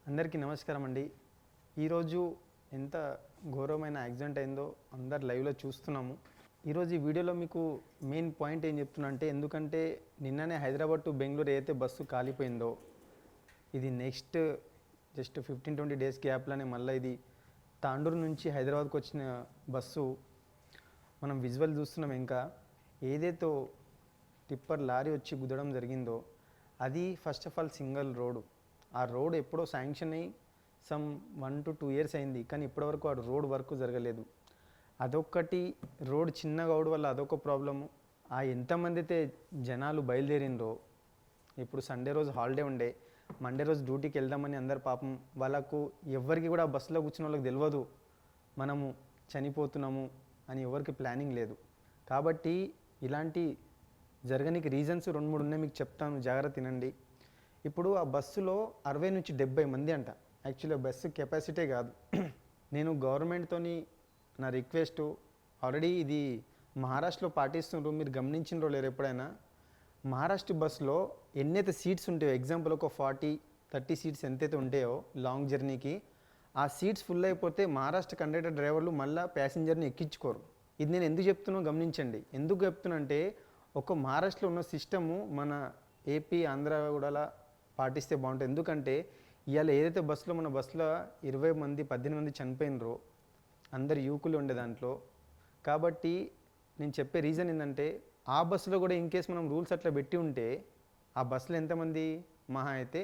అందరికీ నమస్కారం అండి. ఈరోజు ఎంత ఘోరమైన యాక్సిడెంట్ అయిందో అందరు లైవ్లో చూస్తున్నాము. ఈరోజు ఈ వీడియోలో మీకు మెయిన్ పాయింట్ ఏం చెప్తున్నా అంటే, ఎందుకంటే నిన్ననే హైదరాబాద్ టు బెంగళూరు ఏదైతే బస్సు కాలిపోయిందో, ఇది నెక్స్ట్ జస్ట్ 15-20 డేస్ గ్యాప్లోనే మళ్ళీ ఇది తాండూరు నుంచి హైదరాబాద్కి వచ్చిన బస్సు మనం విజువల్ చూస్తున్నాం. ఇంకా ఏదైతే టిప్పర్ లారీ వచ్చి గుద్దడం జరిగిందో అది first of all single road. ఆ రోడ్ ఎప్పుడో శాంక్షన్ అయ్యి సమ్ 1 to 2 years అయింది, కానీ ఇప్పటివరకు ఆ రోడ్ వర్క్ జరగలేదు. అదొక్కటి రోడ్ చిన్నగా అవడం వల్ల అదొక ప్రాబ్లము. ఆ ఎంతమంది అయితే జనాలు బయలుదేరిండ్రో, ఇప్పుడు సండే రోజు హాలిడే ఉండే, మండే రోజు డ్యూటీకి వెళ్దామని అందరు పాపం వాళ్ళకు ఎవరికి కూడా బస్సులో కూర్చున్న వాళ్ళకి తెలియదు మనము చనిపోతున్నాము అని, ఎవరికి ప్లానింగ్ లేదు. కాబట్టి ఇలాంటి జరగనికి రీజన్స్ 2-3 ఉన్నాయి, మీకు చెప్తాను, జాగ్రత్త తినండి. ఇప్పుడు ఆ బస్సులో 60 నుంచి 70 మంది అంట. యాక్చువల్లీ బస్సు కెపాసిటీ కాదు. నేను గవర్నమెంట్తోని నా రిక్వెస్ట్, ఆల్రెడీ ఇది మహారాష్ట్రలో పాటిస్తుండ్రు, మీరు గమనించిండ్రో లేరు ఎప్పుడైనా. మహారాష్ట్ర బస్సులో ఎన్నైతే సీట్స్ ఉంటాయో, ఎగ్జాంపుల్ ఒక 40-30 సీట్స్ ఎంతైతే ఉంటాయో లాంగ్ జర్నీకి, ఆ సీట్స్ ఫుల్ అయిపోతే మహారాష్ట్ర కండక్టర్ డ్రైవర్లు మళ్ళీ ప్యాసింజర్ని ఎక్కించుకోరు. ఇది నేను ఎందుకు చెప్తున్నానో గమనించండి. ఎందుకు చెప్తున్నా అంటే, ఒక మహారాష్ట్రలో ఉన్న సిస్టము మన ఏపీ ఆంధ్ర కూడా పాటిస్తే బాగుంటుంది. ఎందుకంటే ఇవాళ ఏదైతే బస్సులో మన బస్సులో 20 మంది 18 మంది చనిపోయినరో, అందరు యువకులు ఉండే దాంట్లో. కాబట్టి నేను చెప్పే రీజన్ ఏంటంటే, ఆ బస్సులో కూడా ఇన్ కేస్ మనం రూల్స్ అట్లా పెట్టి ఉంటే ఆ బస్సులో ఎంతమంది, మహా అయితే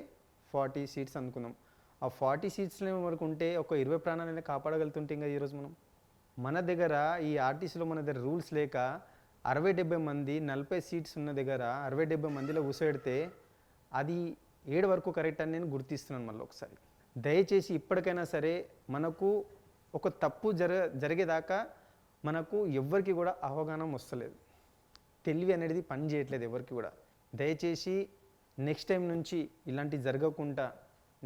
40 సీట్స్ అనుకుందాం. ఆ 40 సీట్స్లో వరకు ఉంటే ఒక 20 ప్రాణాలైనా కాపాడగలుగుతుంటే ఇంకా ఈరోజు మన దగ్గర ఈ ఆర్టీసీలో మన దగ్గర రూల్స్ లేక 60-70 మంది 40 సీట్స్ ఉన్న దగ్గర 60-70 మందిలో కూర్చోబెడితే అది ఏడు వరకు కరెక్ట్ అని నేను గుర్తిస్తున్నాను. మళ్ళీ ఒకసారి దయచేసి ఇప్పటికైనా సరే మనకు ఒక తప్పు జరిగేదాకా మనకు ఎవరికి కూడా అవగాహన వస్తలేదు, తెలివి అనేది పని చేయట్లేదు ఎవరికి కూడా. దయచేసి నెక్స్ట్ టైం నుంచి ఇలాంటివి జరగకుండా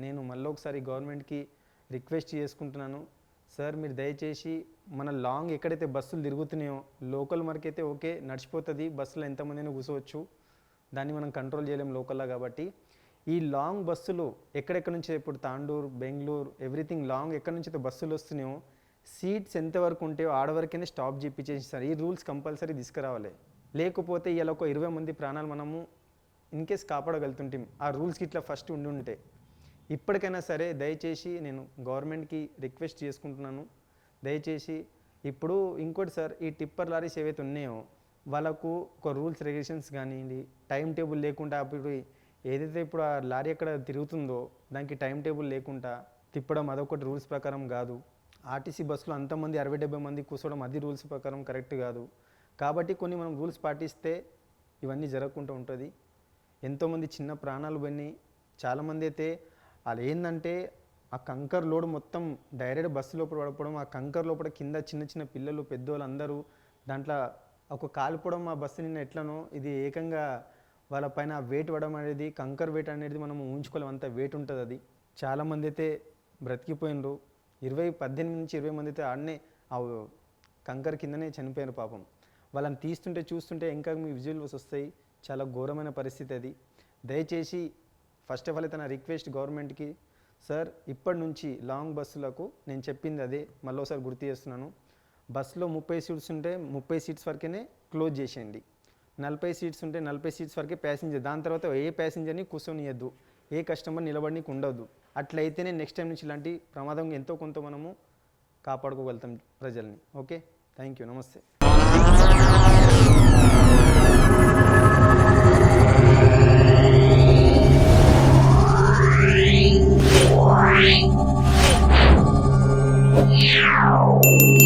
నేను మళ్ళీ ఒకసారి గవర్నమెంట్కి రిక్వెస్ట్ చేసుకుంటున్నాను. సార్, మీరు దయచేసి మన లాంగ్ ఎక్కడైతే బస్సులు తిరుగుతున్నాయో, లోకల్ వరకైతే ఓకే నడిచిపోతుంది, బస్సులో ఎంతమందినో కూర్చోవచ్చు, దాన్ని మనం కంట్రోల్ చేయలేం లోకల్లా. కాబట్టి ఈ లాంగ్ బస్సులు ఎక్కడెక్కడ నుంచి, ఇప్పుడు తాండూరు, బెంగళూరు, ఎవ్రీథింగ్ లాంగ్ ఎక్కడి నుంచి అయితే బస్సులు వస్తున్నాయో, సీట్స్ ఎంతవరకు ఉంటాయో ఆడవరకైనా స్టాప్ చేయించేస్తారు. ఈ రూల్స్ కంపల్సరీ తీసుకురావాలి. లేకపోతే ఇలా ఒక 20 మంది ప్రాణాలు మనము ఇన్కేస్ కాపాడగలుగుతుంటాం ఆ రూల్స్కి ఇట్లా ఫస్ట్ ఉంటే. ఇప్పటికైనా సరే దయచేసి నేను గవర్నమెంట్కి రిక్వెస్ట్ చేసుకుంటున్నాను. దయచేసి ఇప్పుడు ఇంకోటి సార్, ఈ టిప్పర్ లారీస్ ఏవైతే ఉన్నాయో వాళ్ళకు ఒక రూల్స్ రెగ్యులేషన్స్ కానివ్వండి, టైం టేబుల్ లేకుండా, అప్పుడు ఏదైతే ఇప్పుడు ఆ లారీ ఎక్కడ తిరుగుతుందో దానికి టైం టేబుల్ లేకుండా తిప్పడం అదొకటి రూల్స్ ప్రకారం కాదు. ఆర్టీసీ బస్సులో అంతమంది 60-70 మంది కూర్చోవడం అది రూల్స్ ప్రకారం కరెక్ట్ కాదు. కాబట్టి కొన్ని మనం రూల్స్ పాటిస్తే ఇవన్నీ జరగకుండా ఉంటుంది. ఎంతోమంది చిన్న ప్రాణాలు పోయినాయి. చాలామంది అయితే వాళ్ళు ఏంటంటే ఆ కంకర్ లోడ్ మొత్తం డైరెక్ట్ బస్సు లోపల పడిపోవడం, ఆ కంకర్ లోపల కింద చిన్న చిన్న పిల్లలు పెద్దోళ్ళు అందరూ దాంట్లో ఒక కాలిపోవడం. ఆ బస్సు నిన్న ఎట్లనో ఇది ఏకంగా వాళ్ళ పైన వెయిట్ పడడం అనేది, కంకర్ వెయిట్ అనేది మనం ఊహించుకోలేం, అంత వెయిట్ ఉంటుంది అది. చాలామంది అయితే బ్రతికిపోయినరు. 18 నుంచి 20 మంది అయితే ఆడనే ఆ కంకర్ కిందనే చనిపోయారు పాపం. వాళ్ళని తీస్తుంటే చూస్తుంటే ఇంకా మీ విజువల్స్ వస్తాయి. చాలా ఘోరమైన పరిస్థితి అది. దయచేసి ఫస్ట్ ఆఫ్ ఆల్ అయితే నా రిక్వెస్ట్ గవర్నమెంట్కి, సార్ ఇప్పటి నుంచి లాంగ్ బస్సులకు నేను చెప్పింది అదే మళ్ళీ ఒకసారి గుర్తు చేస్తున్నాను. బస్సులో 30 సీట్స్ ఉంటే 30 సీట్స్ వరకే క్లోజ్ చేసేయండి. 40 సీట్స్ ఉంటే 40 సీట్స్ వరకే ప్యాసింజర్, దాని తర్వాత ఏ ప్యాసింజర్ని కూర్చొనియద్దు, ఏ కస్టమర్ నిలబడికి ఉండొద్దు. అట్లయితేనే నెక్స్ట్ టైం నుంచి ఇలాంటి ప్రమాదం ఎంతో కొంత మనము కాపాడుకోగలుగుతాం ప్రజల్ని. ఓకే, థ్యాంక్ యూ, నమస్తే. Wow.